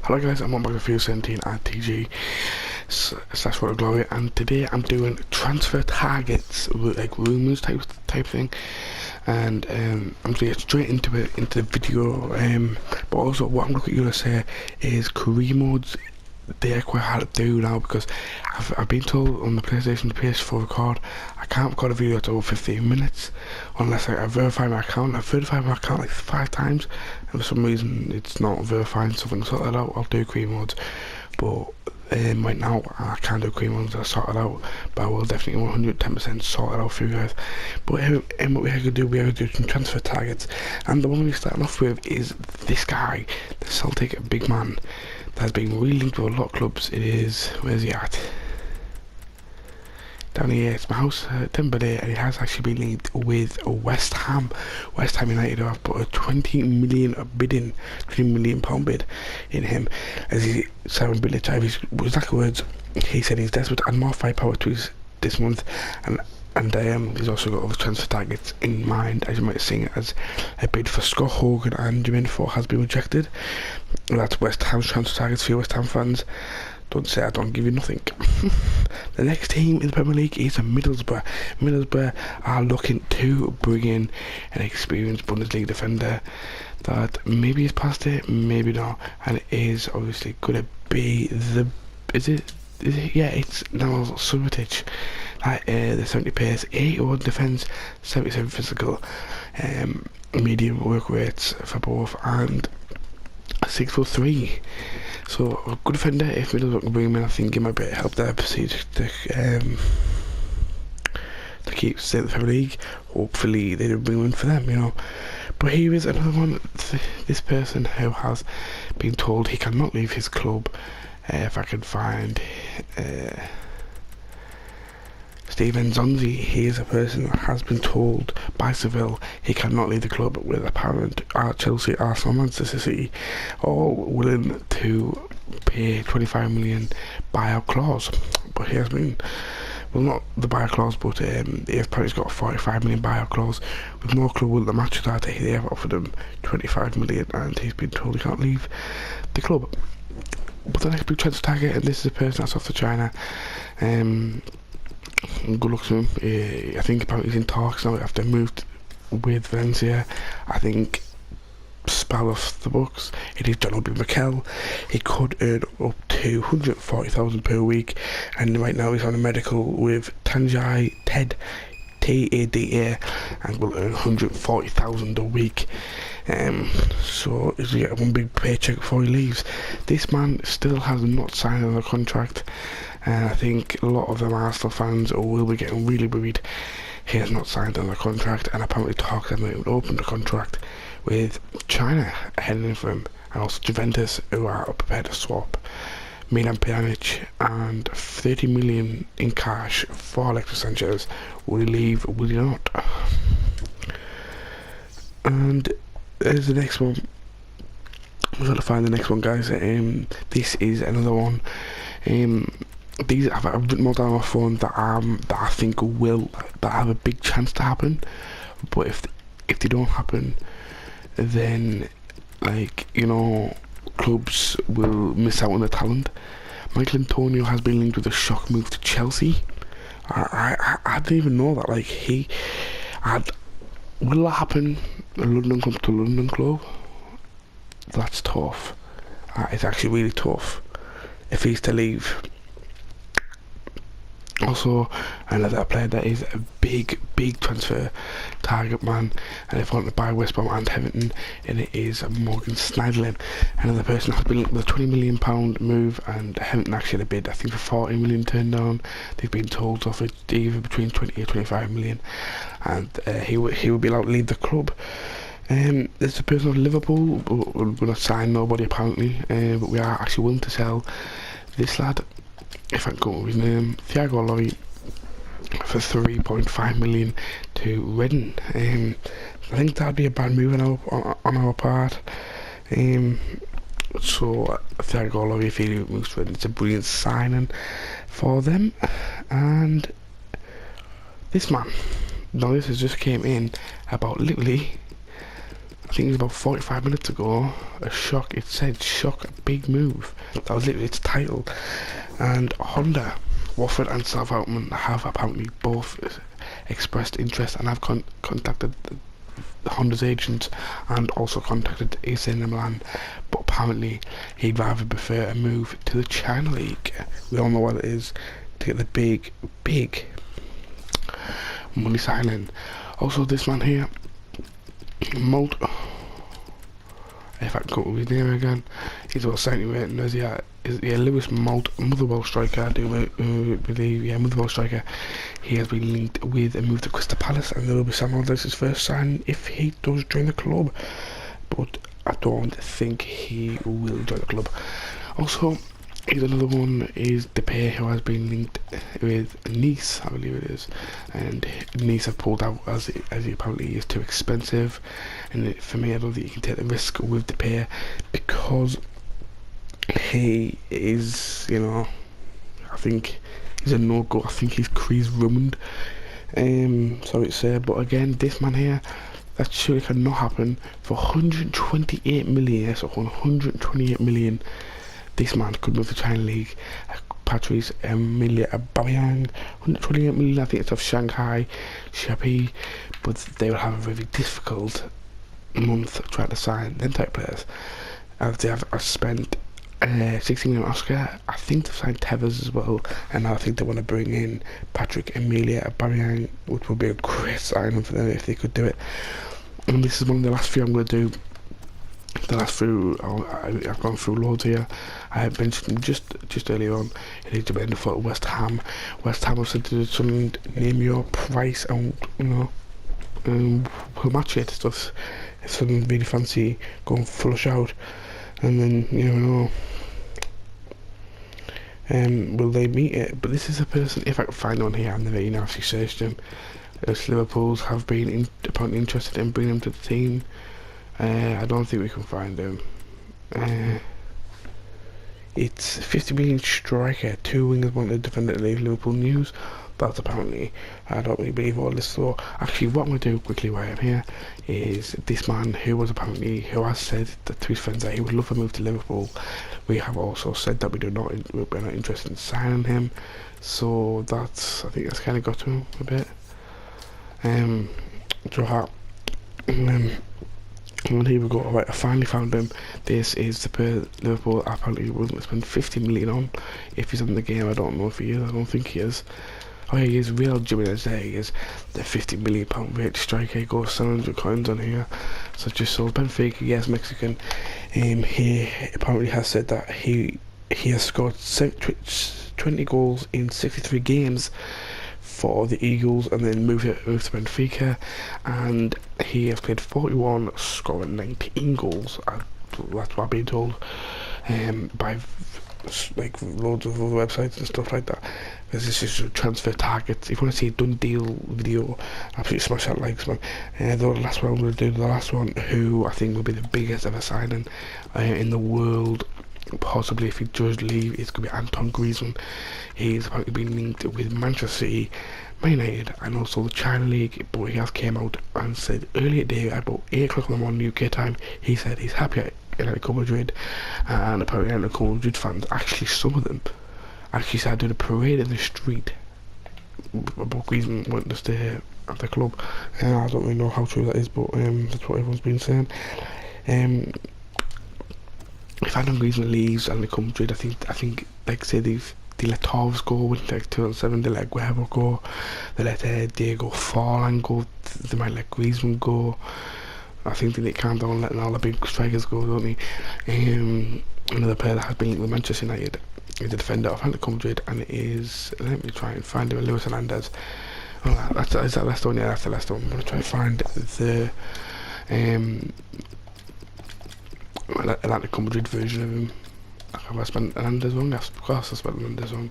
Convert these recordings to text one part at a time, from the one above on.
Hello guys, I'm on back with 17 at TG slash World of Glory, and today I'm doing transfer targets, like rumours type thing, and I'm going to get straight into the video. But also what I'm looking to say is career modes. They're quite hard to do now because I've been told on the PlayStation, the PS4 record, I can't record a video that's over 15 minutes unless I verify my account. I've verified my account like 5 times and for some reason it's not verifying, so when I sort that out I'll do career modes. But right now I can't do career modes, I'll sort it out, but I will definitely 110% sort it out for you guys. But what we are going to do, we are going to do some transfer targets, and the one we're starting off with is this guy, the Celtic big man that's been really linked with a lot of clubs. It is, where's he at? Down here, it's my house, Timberley, and he has actually been linked with West Ham. West Ham United have put a 20 million bidding, £20 million bid in him, as he Simon Billy his exact words. He said he's desperate to add more firepower to his this month, and he's also got other transfer targets in mind, as you might have seen, as a bid for Scott Hogan and Jermaine Ford has been rejected. That's West Ham's transfer targets for you West Ham fans. Don't say I don't give you nothing. The next team in the Premier League is Middlesbrough. Middlesbrough are looking to bring in an experienced Bundesliga defender that maybe is past it, maybe not, and it is obviously going to be the... Is it? Yeah, it's now Subotic. The 70 pace, 81 defence, 77 physical, medium work rates for both, and 6'3". So a good defender. If Middlesbrough can bring him in, I think it might be able to help their pursuit to keep staying in the Premier League. Hopefully they don't bring him in for them, you know. But here is another one. This person who has been told he cannot leave his club. If I can find Steven Zonzi, he is a person that has been told by Seville he cannot leave the club, with apparent Chelsea, Arsenal, Manchester City all willing to pay 25 million buyout clause. But he has been, well, not the buyout clause, but he has probably got a 45 million buyout clause, with no club willing to match that. They have offered him 25 million and he's been told he can't leave the club. But the next big transfer target, and this is a person that's off to China. Good luck to him. I think apparently he's in talks now after moved with Valencia. I think spell off the books. It is John Obi Mikel. He could earn up to 140,000 per week, and right now he's on a medical with Tanjai Ted TADA, and will earn 140,000 a week. So he's going to get one big paycheck before he leaves. This man still has not signed another contract, and I think a lot of them Arsenal fans will be getting really worried. He has not signed another contract, and apparently talks have been opened a contract with China heading in for him, and also Juventus, who are prepared to swap Milan Pjanic and 30 million in cash for Alexis Sanchez. Will he leave? Will he not? And there's the next one. I'm trying to find the next one, guys. This is another one. These I've written more down on my phone that I think that have a big chance to happen. But if they don't happen, then, like, you know, clubs will miss out on the talent. Michael Antonio has been linked with a shock move to Chelsea. I didn't even know that. Like, will that happen? A London comes to London club. That's tough. It's actually really tough if he's to leave. Also, another player that is a big transfer target, man, and if I want to buy West Brom and Everton, and it is Morgan Schneiderlin. Another person has been linked with a £20 million move, and Everton actually had a bid, I think, for 40 million turned down. They've been told to offer either between 20 or 25 million, and he will be allowed to leave the club. There's a person of Liverpool, but we're going to sign nobody apparently, but we are actually willing to sell this lad, if I can go with his name, Thiago Lloyd, for 3.5 million to Reading. I think that'd be a bad move on our part. So Thiago Lloyd, if he moves to Reading, it's a brilliant signing for them. And this man, now this has just came in about literally I think it was about 45 minutes ago, a shock, it said shock, big move. That was literally its title. And Honda, Watford and Southampton have apparently both expressed interest and have contacted Honda's agent and also contacted AC Milan, but apparently he'd rather prefer a move to the China League. We all know what it is, to get the big money signing. Also this man here, if I can go with his name again, he's about 70 ratings. Lewis Malt, Motherwell striker, I do believe, Motherwell striker. He has been linked with a move to Crystal Palace, and there will be Sam Allardyce's first sign if he does join the club. But I don't think he will join the club. Also, here's another one, is Depay, who has been linked with Nice, I believe it is, and Nice have pulled out as he apparently is too expensive. And for me, I don't think you can take the risk with Depay because he is, I think he's a no-go. I think his career's ruined. Sorry to say, but again, this man here, that surely cannot happen for 128 million. Yes, 128 million. This man could move to China League. Patrice Emilia Aubameyang, 128 million. I think it's of Shanghai, Shapi, but they will have a very difficult month trying to sign them type players, as they have spent 60 million Oscar. I think they've signed Tevez as well, and I think they want to bring in Patrick Emilia Aubameyang, which would be a great signing for them if they could do it. And this is one of the last few I'm going to do. The last few, I've gone through loads here. I had mentioned just earlier on, it is the for West Ham. West Ham have said to someone, name your price, and we'll match it. Stuff. If someone really fancy going flush out, and then you never know. Will they meet it? But this is a person, if I can find one here, I've never actually searched him. Liverpool's have been apparently interested in bringing him to the team. I don't think we can find him. It's 50 million striker, 2 wingers wanted to defend at Liverpool news. That's apparently, I don't really believe all this. So actually what I'm going to do quickly while I'm here is this man who has said that to his friends that he would love to move to Liverpool. We have also said that we're not interested in signing him. So I think that's kind of got to him a bit. And here we go. Right, I finally found him. This is the player Liverpool apparently wasn't spend 50 million on. If he's in the game, I don't know if he is. I don't think he is. Oh yeah, he is. Real Jimenez. There he is. The £50 million rate striker. He goes 700 coins on here. So just sold Benfica. Yes, Mexican. He apparently has said that he has scored 20 goals in 63 games for the Eagles, and then moved to Benfica, and he has played 41, scoring 19 goals. That's what I've been told by like loads of other websites and stuff like that. This is just transfer targets. If you want to see a done deal video, absolutely smash that likes, man. The last one I'm going to do, the last one, who I think will be the biggest ever signing in the world. Possibly if he does leave, it's going to be Anton Griezmann. He's apparently been linked with Manchester City, Man United, and also the China League, but he has came out and said earlier today at about 8 o'clock in the morning UK time, he said he's happy at Atletico Madrid, and apparently Atletico Madrid fans, actually some of them, actually started doing a parade in the street about Griezmann wanting to stay at the club. I don't really know how true that is, but that's what everyone's been saying. If Anton Griezmann leaves and they come Madrid, I think like say they let Torres go with like 2007, they let Guerrero go, they let Diego Forlan go, they might let Griezmann go. I think they calm down letting all the big strikers go, don't they? Another player that has been linked with Manchester United is the defender of Atletico Madrid, and it is, let me try and find him, Luis Hernandez. Oh, is that last one? Yeah, that's the last one. I'm going to try and find the Atletico Madrid version of him. Have I spelled Hernandez wrong? Of course I spelled Hernandez wrong.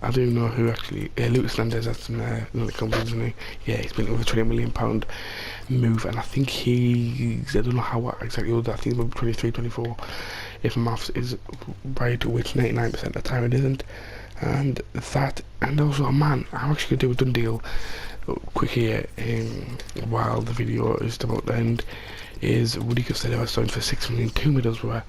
I don't know who actually. Lucas Hernandez, that's in Atletico Madrid, isn't he? Yeah, he's been over £20 million move, and I think I don't know how exactly old, I think it's maybe 23, 24. If maths is right, which 99% of the time it isn't. And that, and also a man, I'm actually going to do a done deal quick here, while the video is about to end, is Woody Costello has signed for 6 million to Middlesbrough.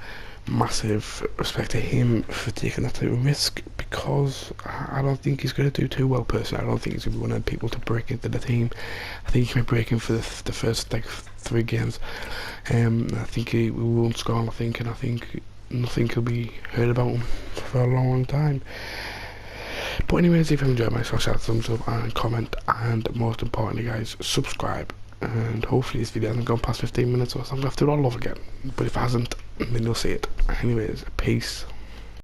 Massive respect to him for taking that type of risk, because I don't think he's going to do too well personally. I don't think he's going to be one of the people to break into the team. I think he may break in for the first like 3 games. I think he won't score nothing, and I think nothing will be heard about him for a long time. But anyways, if you enjoyed my shout out, thumbs up and comment, and most importantly guys, subscribe. And hopefully this video hasn't gone past 15 minutes or something. I have to do it all over again, but if it hasn't, then you'll see it. Anyways, peace.